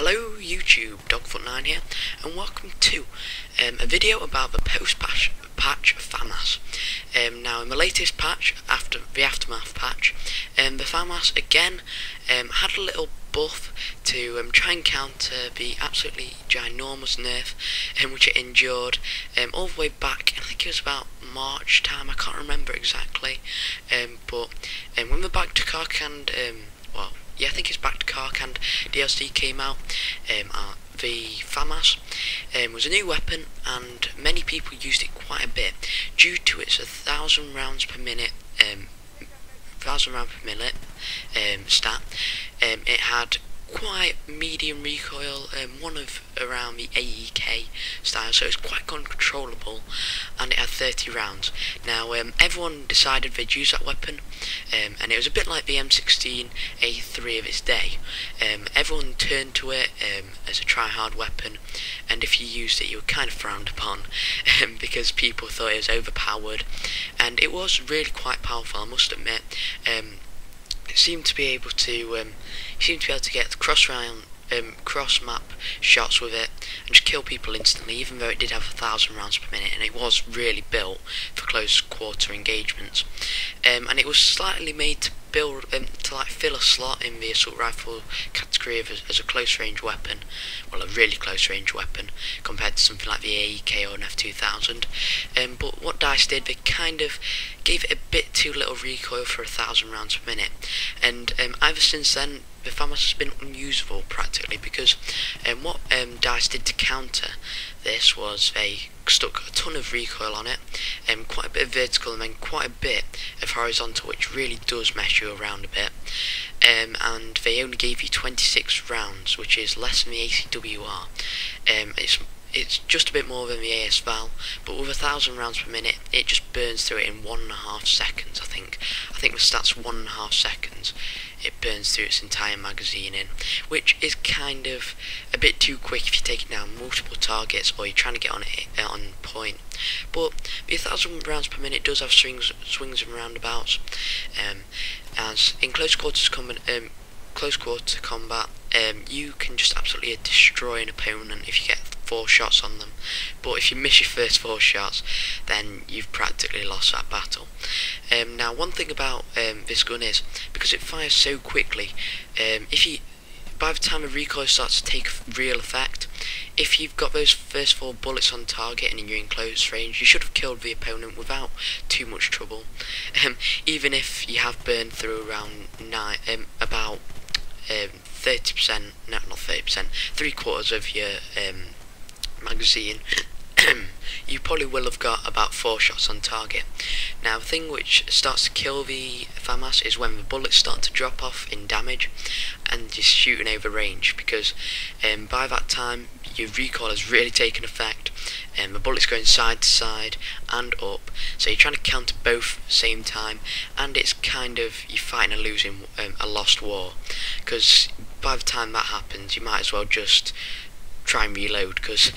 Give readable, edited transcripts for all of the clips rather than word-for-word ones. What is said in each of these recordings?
Hello YouTube, Dogfoot9 here, and welcome to a video about the post-patch Famas. Now in the latest patch, after the Aftermath patch, the Famas again had a little buff to try and counter the absolutely ginormous nerf which it endured all the way back. I think it was about March time, I can't remember exactly, but when the Back to Karkand, I think it's Back to Karkand DLC came out, the Famas was a new weapon, and many people used it quite a bit due to its 1,000 rounds per minute stat. It had quite medium recoil, one of around the AEK style, so it's quite uncontrollable, and it had 30 rounds. Now everyone decided they'd use that weapon, and it was a bit like the M16A3 of its day. Everyone turned to it as a try-hard weapon, and if you used it you were kind of frowned upon because people thought it was overpowered, and it was really quite powerful, I must admit. It seemed to be able to get cross map shots with it and just kill people instantly, even though it did have 1,000 rounds per minute, and it was really built for close quarter engagements. And it was slightly made to build to like fill a slot in the assault rifle category as a close range weapon, well, a really close range weapon compared to something like the AEK or an F2000. But what DICE did, they kind of gave it a bit too little recoil for 1,000 rounds per minute, and ever since then the Famas has been unusable practically, because what DICE did to counter this was they stuck a ton of recoil on it, quite a bit of vertical and then quite a bit of horizontal, which really does mess you around a bit, and they only gave you 26 rounds, which is less than the ACWR. It's just a bit more than the ASVAL, but with 1,000 rounds per minute, it just burns through it in 1.5 seconds. I think the stat's 1.5 seconds. It burns through its entire magazine in, which is kind of a bit too quick if you're taking down multiple targets or you're trying to get on point. But the 1,000 rounds per minute does have swings and roundabouts, as in close quarter combat, you can just absolutely destroy an opponent if you get 4 shots on them, but if you miss your first 4 shots, then you've practically lost that battle. Now one thing about this gun is, because it fires so quickly, by the time the recoil starts to take real effect, if you've got those first 4 bullets on target and you're in close range, you should have killed the opponent without too much trouble. Even if you have burned through around about 30%, no, not 30%, 3/4 of your magazine, you probably will have got about 4 shots on target. Now the thing which starts to kill the Famas is when the bullets start to drop off in damage and just shooting over range, because by that time your recoil has really taken effect, and the bullets going side to side and up, so you're trying to counter both at the same time, and it's kind of, you're fighting a losing, a lost war, because by the time that happens you might as well just try and reload, because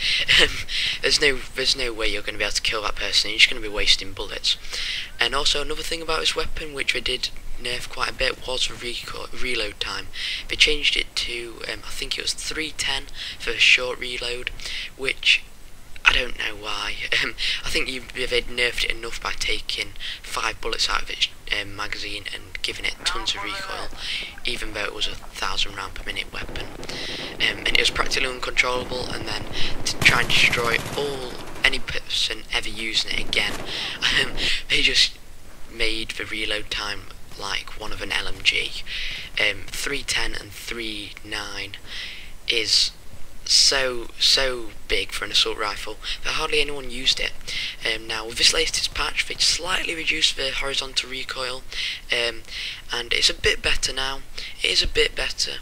there's no way you're going to be able to kill that person. You're just going to be wasting bullets. And also another thing about this weapon, which they did nerf quite a bit, was the reload time. They changed it to I think it was 310 for a short reload, which I don't know why. I think they'd nerfed it enough by taking 5 bullets out of its magazine and giving it tons of recoil, even though it was a 1,000 round per minute weapon. And it was practically uncontrollable, and then to try and destroy any person ever using it again, they just made the reload time like one of an LMG. 310 and 39 is so big for an assault rifle that hardly anyone used it. Now with this latest patch, they slightly reduced the horizontal recoil, and it's a bit better now. It is a bit better.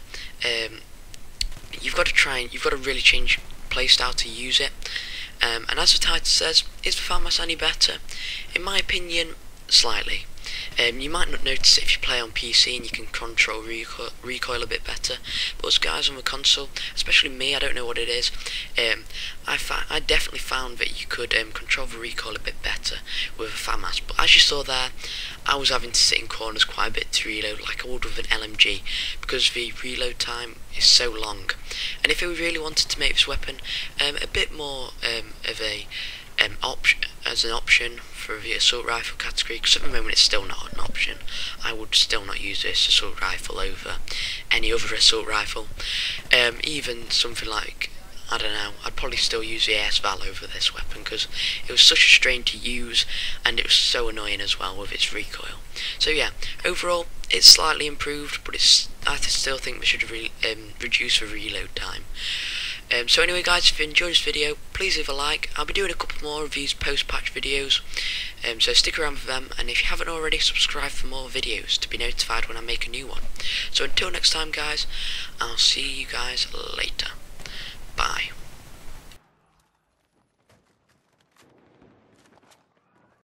You've got to really change playstyle to use it. And as the title says, is the Famas any better? In my opinion, slightly. You might not notice it if you play on PC and you can control recoil a bit better, but us guys on the console, especially me, I don't know what it is, I definitely found that you could control the recoil a bit better with a Famas, but as you saw there, I was having to sit in corners quite a bit to reload, like I would with an LMG, because the reload time is so long. And if we really wanted to make this weapon a bit more of a option for the assault rifle category, because at the moment it's still not an option, I would still not use this assault rifle over any other assault rifle. Even something like, I don't know, I'd probably still use the AS Val over this weapon because it was such a strain to use and it was so annoying as well with its recoil. So yeah, overall it's slightly improved, but I still think we should reduce the reload time. So anyway guys, if you enjoyed this video, please leave a like. I'll be doing a couple more of these post-patch videos, so stick around for them, and if you haven't already, subscribe for more videos to be notified when I make a new one. So until next time guys, I'll see you guys later. Bye.